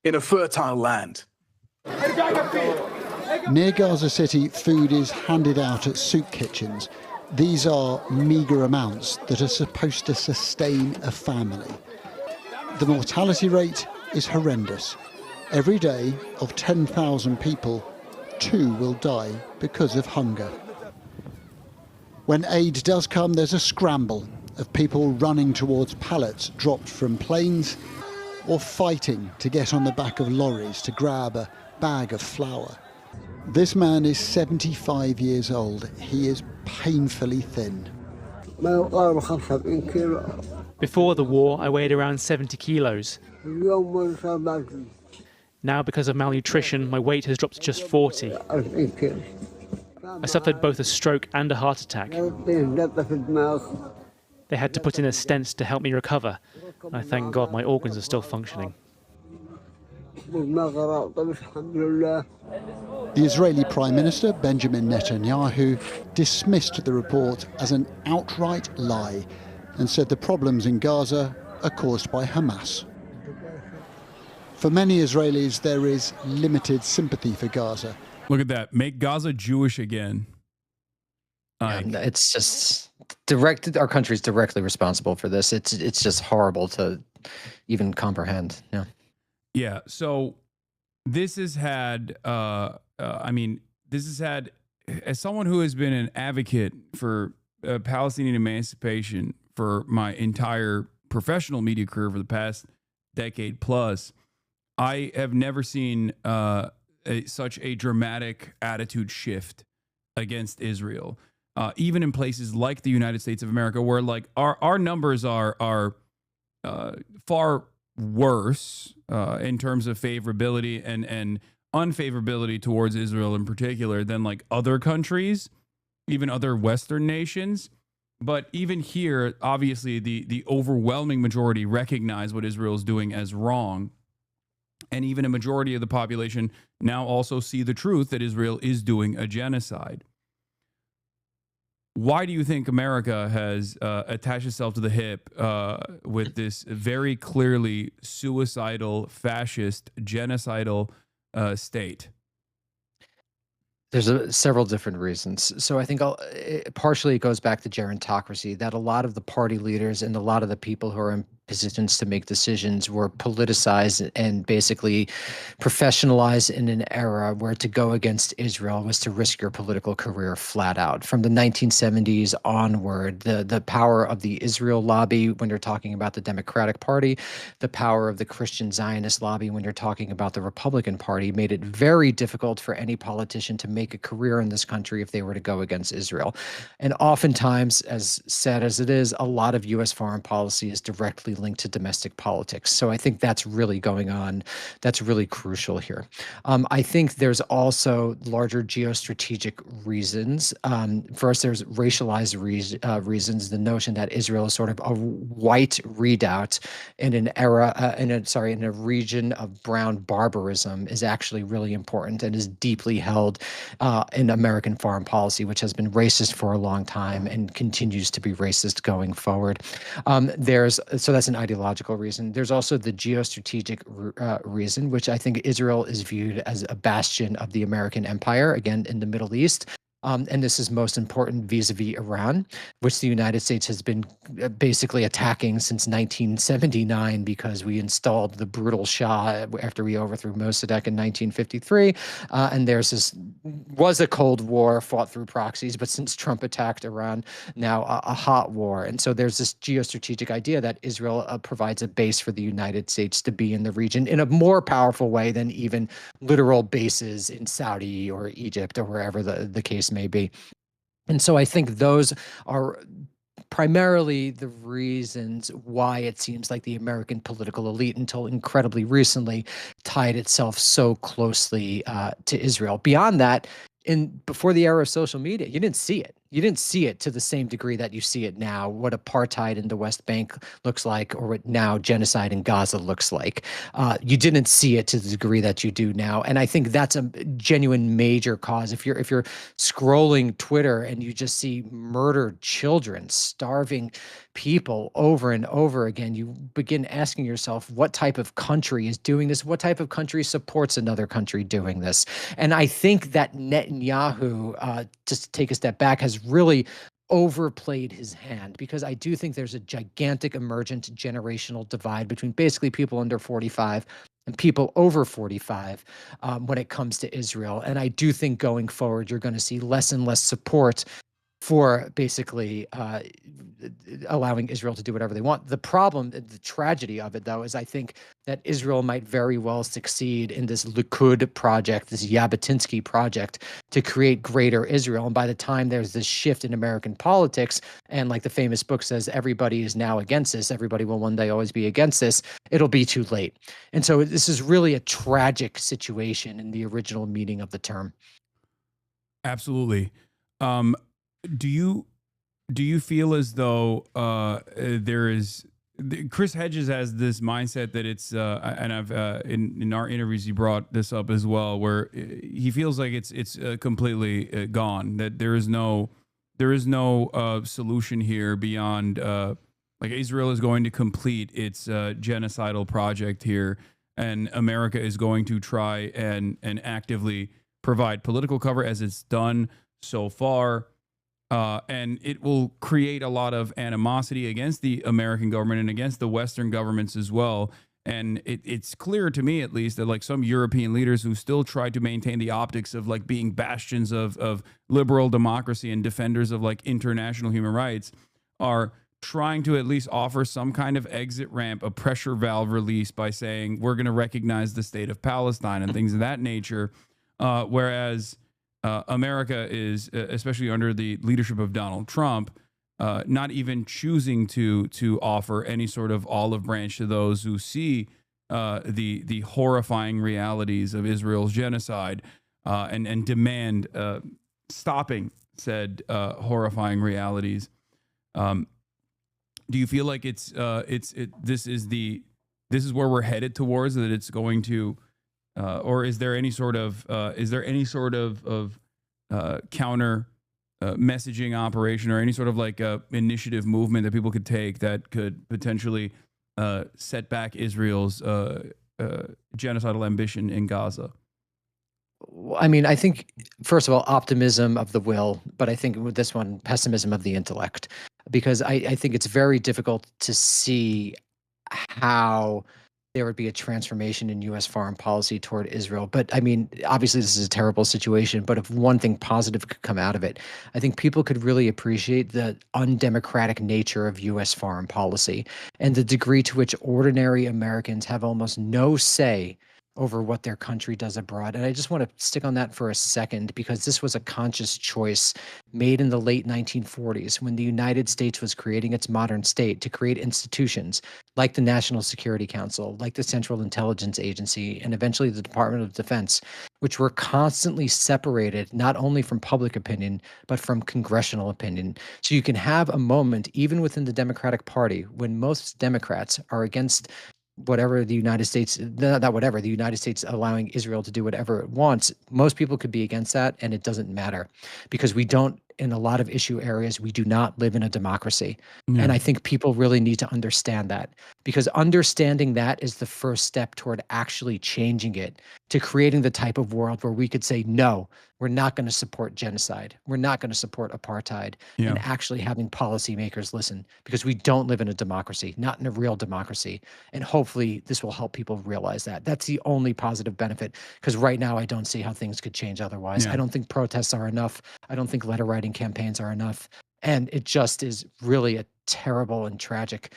in a fertile land. Near Gaza City, food is handed out at soup kitchens. These are meagre amounts that are supposed to sustain a family. The mortality rate is horrendous. Every day, of 10,000 people, 2 will die because of hunger. When aid does come, there's a scramble of people running towards pallets dropped from planes or fighting to get on the back of lorries to grab a bag of flour. This man is 75 years old. He is painfully thin. Before the war, I weighed around 70 kilos. Now, because of malnutrition, my weight has dropped to just 40. I suffered both a stroke and a heart attack. They had to put in a stent to help me recover. I thank God my organs are still functioning. The Israeli Prime Minister, Benjamin Netanyahu, dismissed the report as an outright lie and said the problems in Gaza are caused by Hamas. For many Israelis, there is limited sympathy for Gaza. Look at that. Make Gaza Jewish again. It's just our country's directly responsible for this. It's just horrible to even comprehend. Yeah. Yeah. So this has had, as someone who has been an advocate for Palestinian emancipation for my entire professional media career for the past decade plus, I have never seen such a dramatic attitude shift against Israel. Even in places like the United States of America, where like our numbers are far worse in terms of favorability and unfavorability towards Israel in particular than like other countries, even other Western nations. But even here, obviously, the overwhelming majority recognize what Israel is doing as wrong. And even a majority of the population now also see the truth that Israel is doing a genocide. Why do you think America has attached itself to the hip with this very clearly suicidal, fascist, genocidal state? There's several different reasons. So I think partially it goes back to gerontocracy, that a lot of the party leaders and a lot of the people who are in positions to make decisions were politicized and basically professionalized in an era where to go against Israel was to risk your political career flat out. From the 1970s onward, the power of the Israel lobby when you're talking about the Democratic Party, the power of the Christian Zionist lobby when you're talking about the Republican Party made it very difficult for any politician to make a career in this country if they were to go against Israel. And oftentimes, as sad as it is, a lot of U.S. foreign policy is directly linked to domestic politics. So I think that's really going on. That's really crucial here. I think there's also larger geostrategic reasons. First, there's racialized reasons. The notion that Israel is sort of a white redoubt in an era, in a region of brown barbarism is actually really important and is deeply held in American foreign policy, which has been racist for a long time and continues to be racist going forward. So that's an ideological reason. There's also the geostrategic reason, which I think Israel is viewed as a bastion of the American empire, again, in the Middle East. And this is most important vis-a-vis Iran, which the United States has been basically attacking since 1979 because we installed the brutal Shah after we overthrew Mossadegh in 1953. And was a Cold War fought through proxies, but since Trump attacked Iran, now a hot war. And so there's this geostrategic idea that Israel provides a base for the United States to be in the region in a more powerful way than even literal bases in Saudi or Egypt or wherever the case may be. And so I think those are primarily the reasons why it seems like the American political elite, until incredibly recently, tied itself so closely to Israel. Beyond that, before the era of social media, you didn't see it. You didn't see it to the same degree that you see it now, what apartheid in the West Bank looks like, or what now genocide in Gaza looks like. You didn't see it to the degree that you do now. And I think that's a genuine major cause. If you're scrolling Twitter and you just see murdered children, starving people over and over again, you begin asking yourself, what type of country is doing this? What type of country supports another country doing this? And I think that Netanyahu, just to take a step back, has really overplayed his hand, because I do think there's a gigantic emergent generational divide between basically people under 45 and people over 45 when it comes to Israel. And I do think going forward, you're going to see less and less support for basically allowing Israel to do whatever they want. The problem, the tragedy of it, though, is I think that Israel might very well succeed in this Likud project, this Jabotinsky project, to create greater Israel. And by the time there's this shift in American politics, and like the famous book says, everybody is now against this, everybody will one day always be against this, it'll be too late. And so this is really a tragic situation in the original meaning of the term. Absolutely. Do you feel as though there is Chris Hedges has this mindset that it's and I've in our interviews he brought this up as well, where he feels like it's completely gone, that there is no solution here beyond like Israel is going to complete its genocidal project here, and America is going to try and actively provide political cover as it's done so far. And it will create a lot of animosity against the American government and against the Western governments as well. And it's clear to me, at least, that like some European leaders who still try to maintain the optics of like being bastions of liberal democracy and defenders of like international human rights are trying to at least offer some kind of exit ramp, a pressure valve release by saying we're going to recognize the state of Palestine and things of that nature. Whereas America is, especially under the leadership of Donald Trump, not even choosing to offer any sort of olive branch to those who see the horrifying realities of Israel's genocide, and demand stopping said horrifying realities. Do you feel like this is where we're headed towards, that it's going to, or is there any sort of counter messaging operation, or any sort of like initiative movement that people could take that could potentially set back Israel's genocidal ambition in Gaza? I mean, I think, first of all, optimism of the will, but I think with this one, pessimism of the intellect, because I think it's very difficult to see how there would be a transformation in U.S. foreign policy toward Israel. But I mean, obviously, this is a terrible situation, but if one thing positive could come out of it, I think people could really appreciate the undemocratic nature of U.S. foreign policy and the degree to which ordinary Americans have almost no say over what their country does abroad. And I just want to stick on that for a second, because this was a conscious choice made in the late 1940s when the United States was creating its modern state to create institutions like the National Security Council, like the Central Intelligence Agency, and eventually the Department of Defense, which were constantly separated not only from public opinion, but from congressional opinion. So you can have a moment, even within the Democratic Party, when most Democrats are against whatever the United States, not whatever, the United States allowing Israel to do whatever it wants. Most people could be against that, and it doesn't matter, because we don't, in a lot of issue areas, we do not live in a democracy. Yeah. And I think people really need to understand that, because understanding that is the first step toward actually changing it, to creating the type of world where we could say, no, we're not going to support genocide. We're not going to support apartheid, Yeah. and actually having policymakers listen, because we don't live in a democracy, not in a real democracy. And hopefully this will help people realize that. That's the only positive benefit, because right now I don't see how things could change otherwise. Yeah. I don't think protests are enough. I don't think letter writing campaigns are enough. And it just is really a terrible and tragic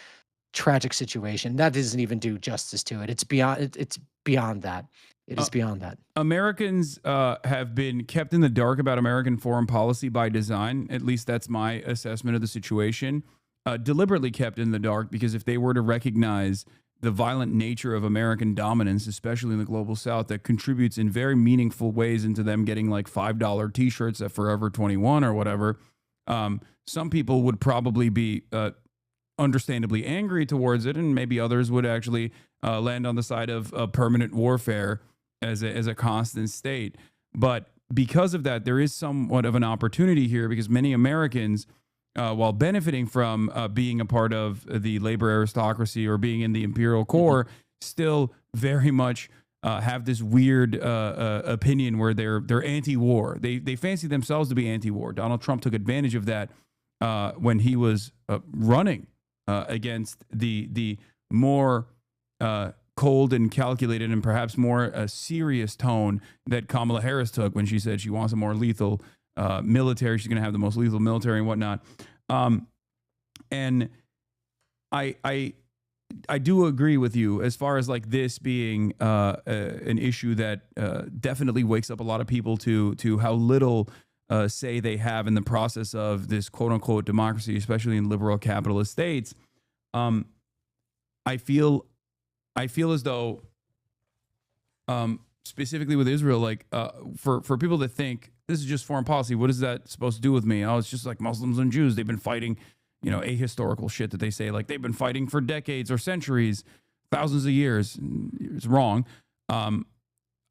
situation. That doesn't even do justice to it. It's beyond that. It is beyond that. Americans have been kept in the dark about American foreign policy by design. At least that's my assessment of the situation. Deliberately kept in the dark, because if they were to recognize the violent nature of American dominance, especially in the global South, that contributes in very meaningful ways into them getting like $5 t-shirts at Forever 21 or whatever, some people would probably be understandably angry towards it, and maybe others would actually land on the side of permanent warfare as a constant state. But because of that, there is somewhat of an opportunity here, because many Americans, while benefiting from being a part of the labor aristocracy or being in the imperial core, still very much have this weird opinion where they're anti-war. They fancy themselves to be anti-war. Donald Trump took advantage of that when he was running against the more cold and calculated and perhaps more serious tone that Kamala Harris took when she said she wants a more lethal military. She's going to have the most lethal military and whatnot. And I do agree with you as far as like this being an issue that definitely wakes up a lot of people to how little say they have in the process of this quote unquote democracy, especially in liberal capitalist states. I feel as though, specifically with Israel, like for people that think this is just foreign policy, what is that supposed to do with me? Oh, it's just like Muslims and Jews. They've been fighting, ahistorical shit that they say, like they've been fighting for decades or centuries, thousands of years. It's wrong.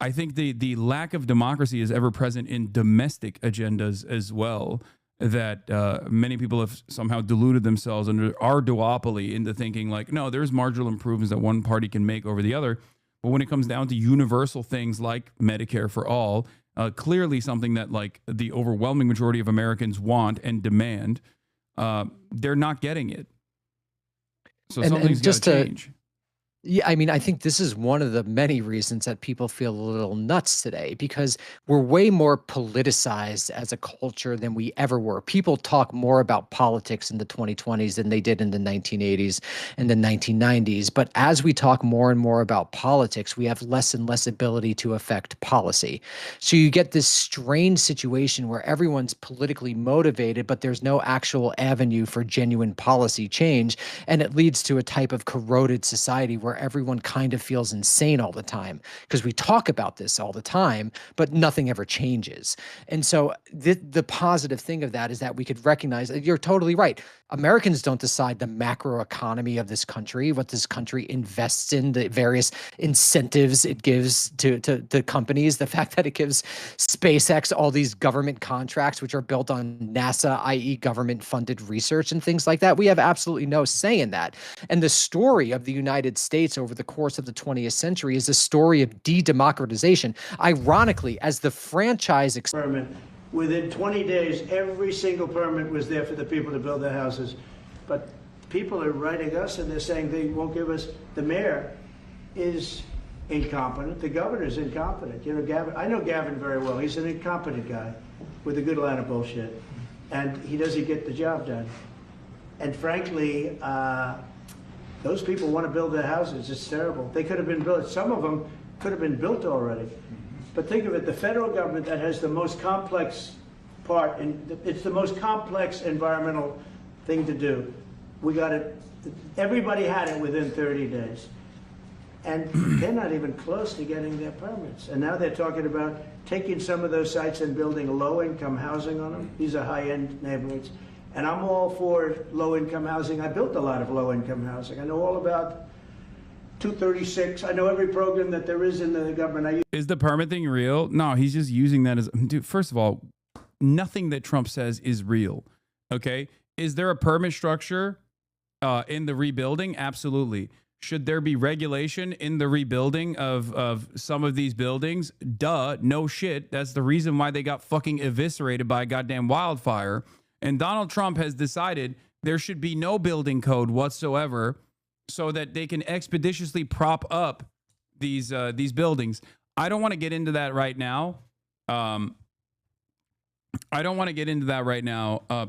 I think the lack of democracy is ever present in domestic agendas as well, that many people have somehow deluded themselves under our duopoly into thinking like, no, there's marginal improvements that one party can make over the other. But when it comes down to universal things like Medicare for all, clearly something that like the overwhelming majority of Americans want and demand, they're not getting it. So something's got to change. Yeah, I mean, I think this is one of the many reasons that people feel a little nuts today, because we're way more politicized as a culture than we ever were. People talk more about politics in the 2020s than they did in the 1980s and the 1990s. But as we talk more and more about politics, we have less and less ability to affect policy. So you get this strange situation where everyone's politically motivated, but there's no actual avenue for genuine policy change. And it leads to a type of corroded society where where everyone kind of feels insane all the time because we talk about this all the time, but nothing ever changes. And so the positive thing of that is that we could recognize that you're totally right. Americans don't decide the macro economy of this country, what this country invests in, the various incentives it gives to companies, the fact that it gives SpaceX all these government contracts, which are built on NASA, i.e. government funded research and things like that. We have absolutely no say in that. And the story of the United States over the course of the 20th century is a story of de-democratization. Ironically, as the franchise permit. Within 20 days, every single permit was there for the people to build their houses. But people are writing us and they're saying they won't give us. The mayor is incompetent. The governor's incompetent. You know, Gavin, I know Gavin very well. He's an incompetent guy with a good line of bullshit. And he doesn't get the job done. And frankly, those people want to build their houses. It's terrible. They could have been built. Some of them could have been built already. But think of it, the federal government that has the most complex part, and it's the most complex environmental thing to do. We got it, everybody had it within 30 days. And they're not even close to getting their permits. And now they're talking about taking some of those sites and building low-income housing on them. These are high-end neighborhoods. And I'm all for low-income housing. I built a lot of low-income housing. I know all about 236. I know every program that there is in the government. Is the permit thing real? No, he's just using that as, dude, first of all, nothing that Trump says is real. Okay. Is there a permit structure in the rebuilding? Absolutely. Should there be regulation in the rebuilding of some of these buildings? Duh, no shit. That's the reason why they got fucking eviscerated by a goddamn wildfire. And Donald Trump has decided there should be no building code whatsoever, so that they can expeditiously prop up these buildings. I don't want to get into that right now.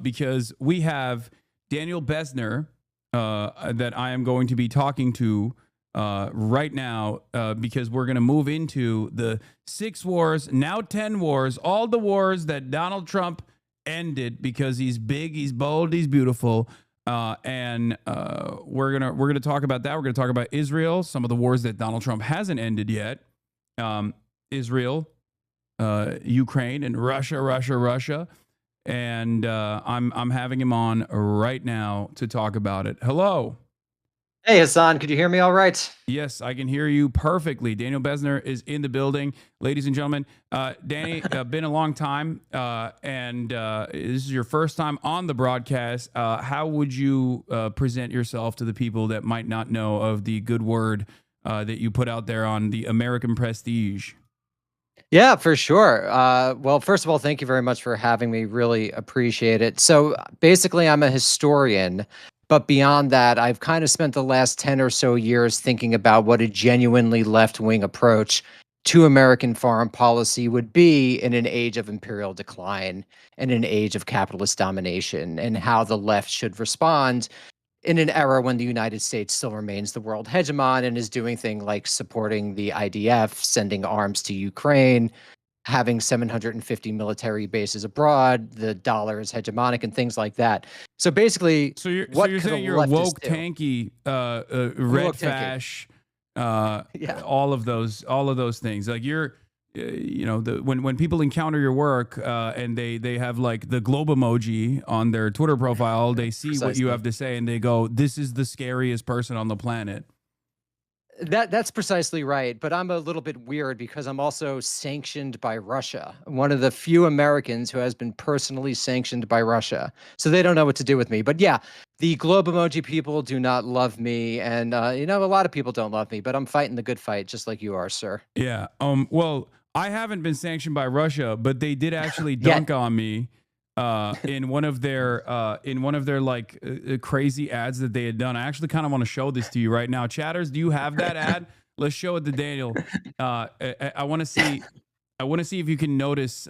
Because we have Daniel Besner that I am going to be talking to right now because we're going to move into the 6 wars, now 10 wars, all the wars that Donald Trump ended because he's big, he's bold, he's beautiful. And we're gonna talk about that. We're gonna talk about Israel, some of the wars that Donald Trump hasn't ended yet. Israel, Ukraine, and Russia. And I'm having him on right now to talk about it. Hello. Hey, Hassan, could you hear me all right? Yes, I can hear you perfectly. Daniel Besner is in the building. Ladies and gentlemen, Danny, been a long time, and this is your first time on the broadcast. How would you present yourself to the people that might not know of the good word that you put out there on the American Prestige? Yeah, for sure. Well, first of all, thank you very much for having me. Really appreciate it. So basically, I'm a historian. But beyond that, I've kind of spent the last 10 or so years thinking about what a genuinely left-wing approach to American foreign policy would be in an age of imperial decline and an age of capitalist domination, and how the left should respond in an era when the United States still remains the world hegemon and is doing things like supporting the IDF, sending arms to Ukraine, having 750 military bases abroad, the dollar is hegemonic, and things like that. So basically, so you're saying you're a woke, tanky, red fash, yeah, all of those things. Like you're, when people encounter your work and they have like the globe emoji on their Twitter profile, they see what you have to say and they go, "This is the scariest person on the planet." That's precisely right, but I'm a little bit weird because I'm also sanctioned by Russia. One of the few Americans who has been personally sanctioned by Russia. So they don't know what to do with me. But yeah, the globe emoji people do not love me, and a lot of people don't love me, but I'm fighting the good fight just like you are, sir. Yeah. Well, I haven't been sanctioned by Russia, but they did actually dunk on me in one of their like crazy ads that they had done. I actually kind of want to show this to you right now. Chatters, do you have that ad? Let's show it to Daniel. I want to see if you can notice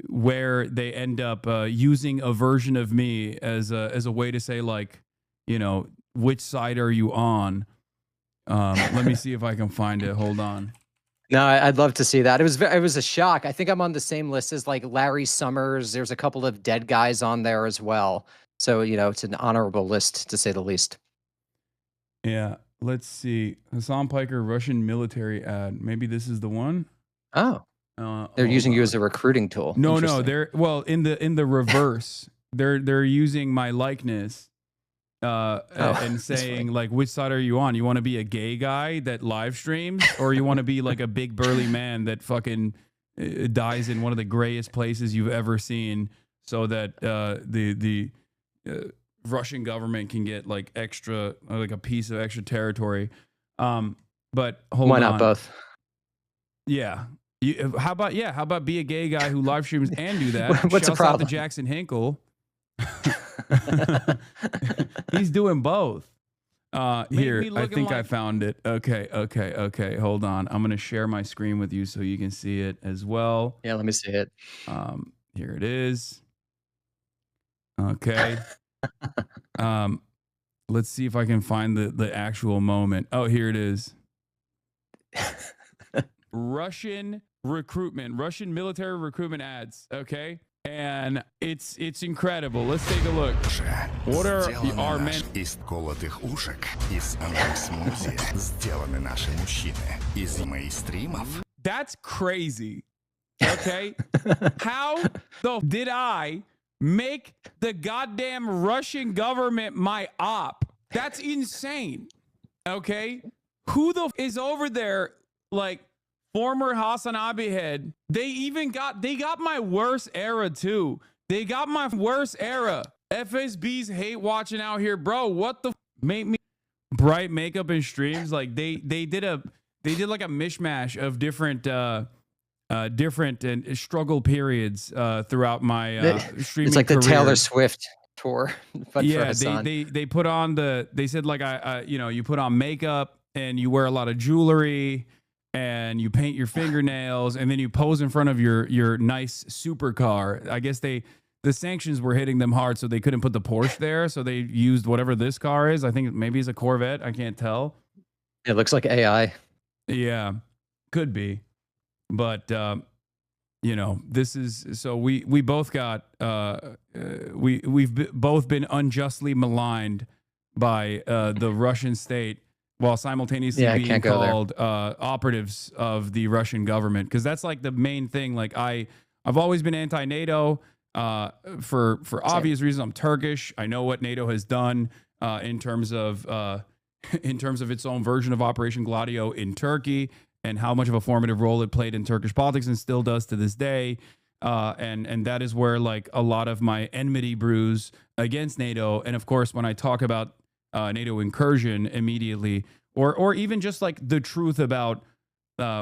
where they end up using a version of me as a way to say, like, which side are you on? Let me see if I can find it. Hold on. No, I'd love to see that. It was a shock. I think I'm on the same list as like Larry Summers. There's a couple of dead guys on there as well. So, it's an honorable list to say the least. Yeah. let's see. Hassan Piker, Russian military ad. Maybe this is the one. Oh, they're using you as a recruiting tool. No, Interesting. they're well in the reverse. They're using my likeness and saying like, which side are you on? You want to be a gay guy that live streams, or you want to be like a big burly man that fucking dies in one of the grayest places you've ever seen, so that the Russian government can get like extra, like a piece of extra territory. But hold on. Why not both? Yeah. How about be a gay guy who live streams and do that? What's the Shouts out problem? to Jackson Hinkle. He's doing both. Here, I think I found it. Okay. Hold on. I'm going to share my screen with you so you can see it as well. Yeah, let me see it. Here it is. Okay. Let's see if I can find the actual moment. Oh, here it is. Russian military recruitment ads. Okay. And it's incredible. Let's take a look. What are our men? Из колотых ушек, из смузи сделаны наши мужчины. Из моих стримов. That's crazy. Okay. How did I make the goddamn Russian government my op? That's insane. Okay. Who is over there like former Hasanabi head? They got my worst era too. They got my worst era. FSBs hate watching out here, bro. What the make me bright makeup and streams? Like they did like a mishmash of different and struggle periods throughout my streaming. It's like the career. Taylor Swift tour, but yeah, for Hassan. they put on they said like you put on makeup and you wear a lot of jewelry and you paint your fingernails and then you pose in front of your nice supercar. I guess the sanctions were hitting them hard, so they couldn't put the Porsche there, so they used whatever this car is. I think maybe it's a Corvette. I can't tell. It looks like AI. Yeah, could be. But this is so we both got we've both been unjustly maligned by the Russian state while simultaneously being called operatives of the Russian government, because that's like the main thing. Like I've always been anti-NATO for obvious reasons. I'm Turkish. I know what NATO has done in terms of its own version of Operation Gladio in Turkey, and how much of a formative role it played in Turkish politics and still does to this day. And that is where like a lot of my enmity brews against NATO. And of course, when I talk about NATO incursion immediately, or even just like the truth about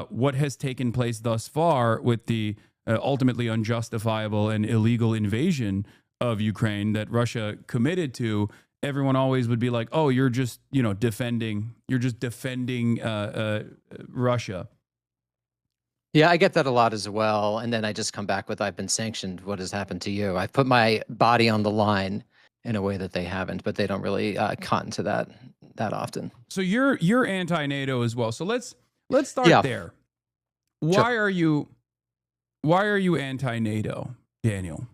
what has taken place thus far with the ultimately unjustifiable and illegal invasion of Ukraine that Russia committed to, everyone always would be like, "Oh, you're just defending Russia." Yeah, I get that a lot as well. And then I just come back with, I've been sanctioned. What has happened to you? I've put my body on the line in a way that they haven't, but they don't really cotton to that often. So you're anti-NATO as well. So let's start there. Why are you anti-NATO, Daniel?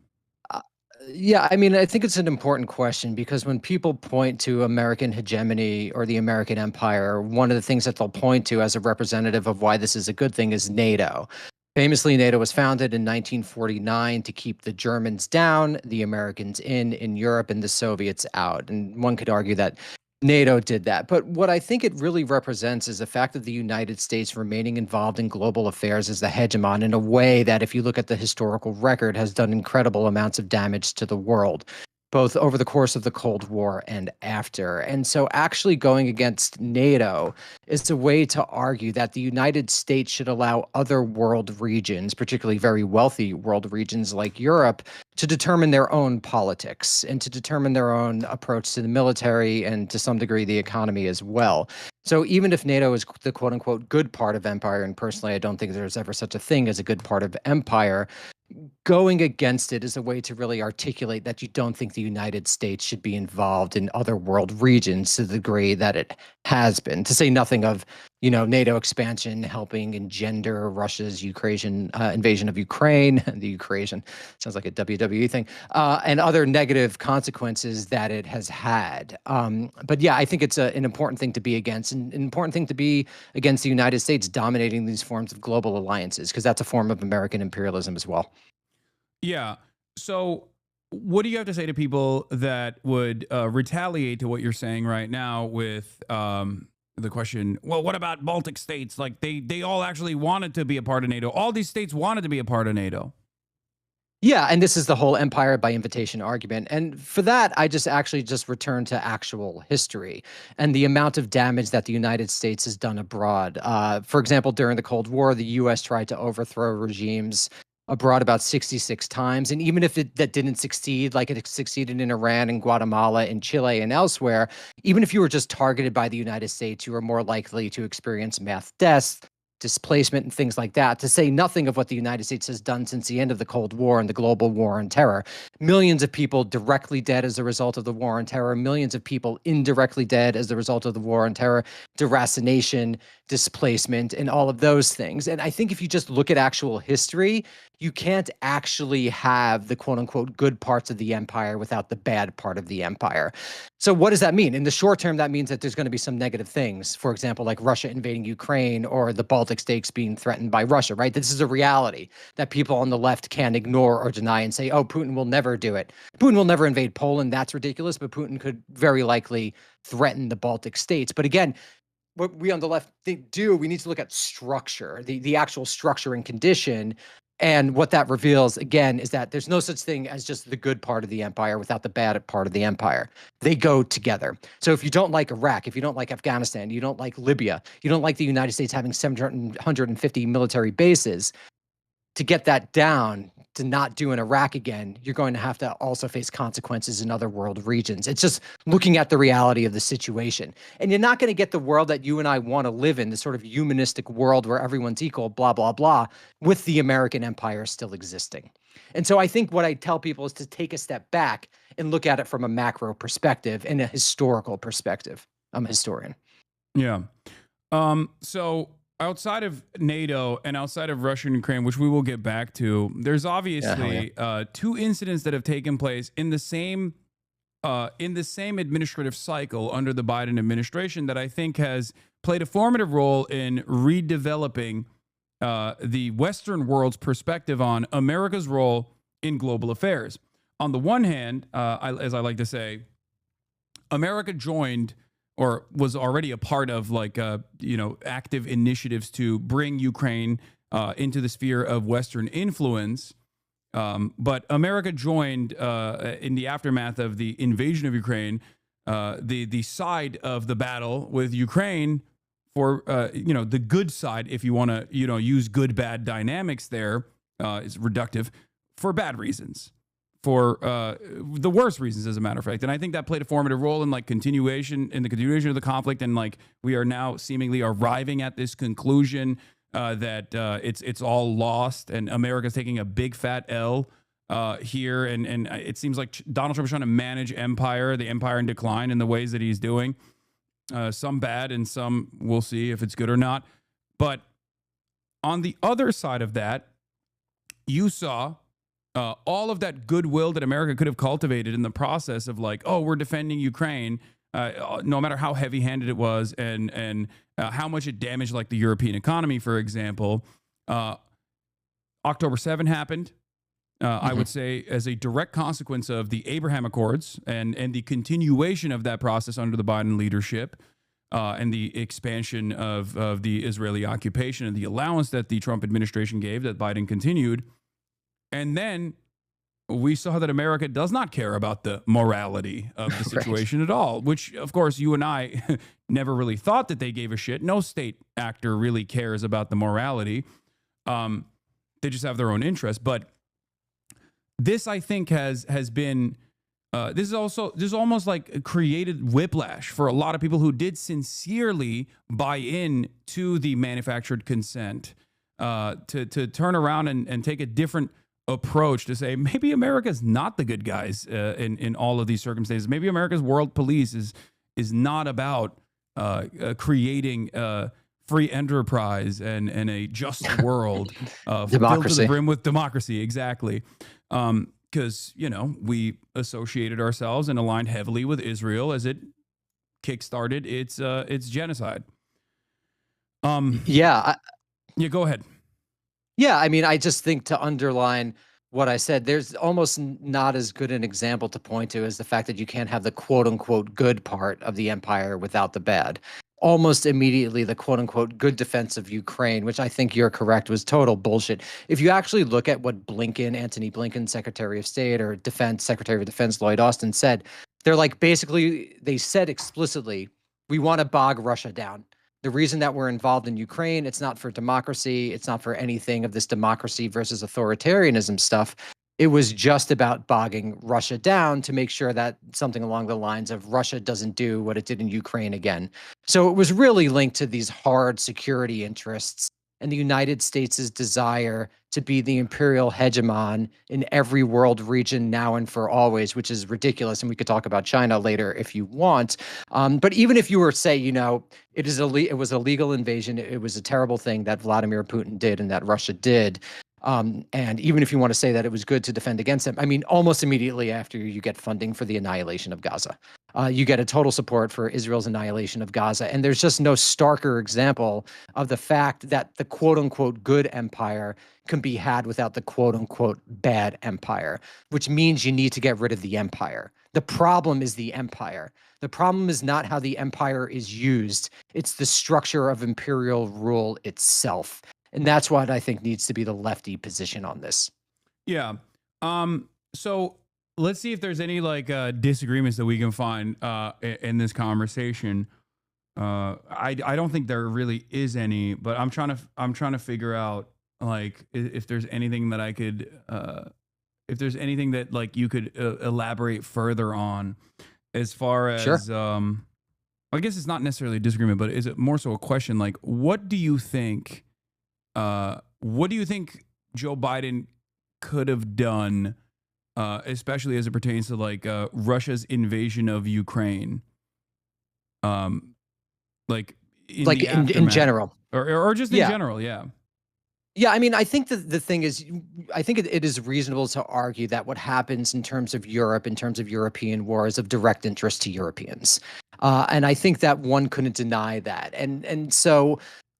Yeah, I mean, I think it's an important question, because when people point to American hegemony or the American empire, one of the things that they'll point to as a representative of why this is a good thing is NATO. Famously, NATO was founded in 1949 to keep the Germans down, the Americans in Europe, and the Soviets out. And one could argue that NATO did that. But what I think it really represents is the fact of the United States remaining involved in global affairs as the hegemon in a way that, if you look at the historical record, has done incredible amounts of damage to the world, both over the course of the Cold War and after. And so actually going against NATO is a way to argue that the United States should allow other world regions, particularly very wealthy world regions like Europe, to determine their own politics and to determine their own approach to the military and to some degree the economy as well. So even if NATO is the quote unquote good part of empire, and personally I don't think there's ever such a thing as a good part of empire, going against it is a way to really articulate that you don't think the United States should be involved in other world regions to the degree that it has been, to say nothing of, NATO expansion helping engender Russia's Ukrainian invasion of Ukraine, the Ukrainian sounds like a WWE thing, and other negative consequences that it has had. But yeah, I think it's an important thing to be against, and an important thing to be against the United States dominating these forms of global alliances, because that's a form of American imperialism as well. Yeah. So what do you have to say to people that would retaliate to what you're saying right now with the question, well, what about Baltic states? Like they all actually wanted to be a part of NATO. All these states wanted to be a part of NATO. Yeah, and this is the whole empire by invitation argument. And for that, I just return to actual history and the amount of damage that the United States has done abroad. For example, during the Cold War, the U.S. tried to overthrow regimes abroad about 66 times. And even if that didn't succeed, like it succeeded in Iran and Guatemala and Chile and elsewhere, even if you were just targeted by the United States, you were more likely to experience mass deaths, displacement, and things like that, to say nothing of what the United States has done since the end of the Cold War and the global war on terror. Millions of people directly dead as a result of the war on terror, millions of people indirectly dead as a result of the war on terror, deracination, displacement, and all of those things. And I think if you just look at actual history, you can't actually have the quote unquote good parts of the empire without the bad part of the empire. So what does that mean? In the short term, that means that there's going to be some negative things. For example, like Russia invading Ukraine or the Baltic states being threatened by Russia, right? This is a reality that people on the left can't ignore or deny and say, oh, Putin will never do it. Putin will never invade Poland. That's ridiculous. But Putin could very likely threaten the Baltic states. But again, what we on the left we need to look at structure, the actual structure and condition. And what that reveals, again, is that there's no such thing as just the good part of the empire without the bad part of the empire. They go together. So if you don't like Iraq, if you don't like Afghanistan, you don't like Libya, you don't like the United States having 750 military bases, to get that down, to not do in Iraq again, you're going to have to also face consequences in other world regions. It's just looking at the reality of the situation. And you're not going to get the world that you and I want to live in, the sort of humanistic world where everyone's equal, blah, blah, blah, with the American empire still existing. And so I think what I tell people is to take a step back and look at it from a macro perspective and a historical perspective. I'm a historian. Yeah. So outside of NATO and outside of Russia and Ukraine, which we will get back to, there's obviously two incidents that have taken place in the same administrative cycle under the Biden administration that I think has played a formative role in redeveloping the Western world's perspective on America's role in global affairs. On the one hand, as I like to say, America joined or was already a part of active initiatives to bring Ukraine into the sphere of Western influence. But America joined in the aftermath of the invasion of Ukraine, the side of the battle with Ukraine for, the good side, if you want to, use good, bad dynamics there, is reductive for bad reasons. For the worst reasons, as a matter of fact. And I think that played a formative role in the continuation of the conflict. And we are now seemingly arriving at this conclusion that it's all lost and America's taking a big fat L here. And it seems like Donald Trump is trying to manage the empire in decline in the ways that he's doing. Some bad and some we'll see if it's good or not. But on the other side of that, you saw all of that goodwill that America could have cultivated in the process of we're defending Ukraine, no matter how heavy-handed it was and how much it damaged the European economy, for example. October 7 happened, I would say, as a direct consequence of the Abraham Accords and the continuation of that process under the Biden leadership and the expansion of the Israeli occupation and the allowance that the Trump administration gave that Biden continued. And then we saw that America does not care about the morality of the situation at all, which, of course, you and I never really thought that they gave a shit. No state actor really cares about the morality. They just have their own interest. But this, I think, has been this is almost created whiplash for a lot of people who did sincerely buy in to the manufactured consent to turn around and take a different approach to say maybe America's not the good guys in all of these circumstances. Maybe America's world police is not about creating free enterprise and a just world filled to Democracy. the brim with democracy. Exactly. Because, we associated ourselves and aligned heavily with Israel as it kickstarted its genocide. Yeah. Yeah, go ahead. Yeah, I mean, I just think to underline what I said, there's almost not as good an example to point to as the fact that you can't have the quote unquote good part of the empire without the bad. Almost immediately, the quote unquote good defense of Ukraine, which I think you're correct, was total bullshit. If you actually look at what Antony Blinken, Secretary of State, or Secretary of Defense Lloyd Austin said, they're like basically, they said explicitly, we want to bog Russia down. The reason that we're involved in Ukraine, it's not for democracy. It's not for anything of this democracy versus authoritarianism stuff. It was just about bogging Russia down to make sure that something along the lines of Russia doesn't do what it did in Ukraine again. So it was really linked to these hard security interests and the United States' desire to be the imperial hegemon in every world region now and for always, which is ridiculous. And we could talk about China later if you want. But even if you were say, it was a legal invasion, it was a terrible thing that Vladimir Putin did and that Russia did. And even if you want to say that it was good to defend against them, I mean, almost immediately after you get funding for the annihilation of Gaza, you get a total support for Israel's annihilation of Gaza. And there's just no starker example of the fact that the quote unquote good empire can be had without the quote unquote bad empire, which means you need to get rid of the empire. The problem is the empire. The problem is not how the empire is used. It's the structure of imperial rule itself. And that's what I think needs to be the lefty position on this. Yeah. So let's see if there's any disagreements that we can find in this conversation. I don't think there really is any, but I'm trying to figure out if there's anything that I could if there's anything that you could elaborate further on as far as Sure. I guess it's not necessarily a disagreement, but is it more so a question what do you think Joe Biden could have done, especially as it pertains to Russia's invasion of Ukraine? In general, or just in general, yeah. Yeah, I mean, I think the thing is, I think it is reasonable to argue that what happens in terms of Europe, in terms of European war, is of direct interest to Europeans, and I think that one couldn't deny that, and so.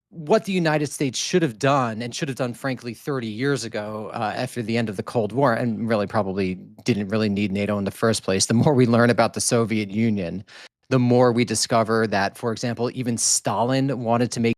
What the United States should have done, and should have done, frankly, 30 years ago, after the end of the Cold War, and really probably didn't really need NATO in the first place. The more we learn about the Soviet Union, the more we discover that, for example, even Stalin wanted to make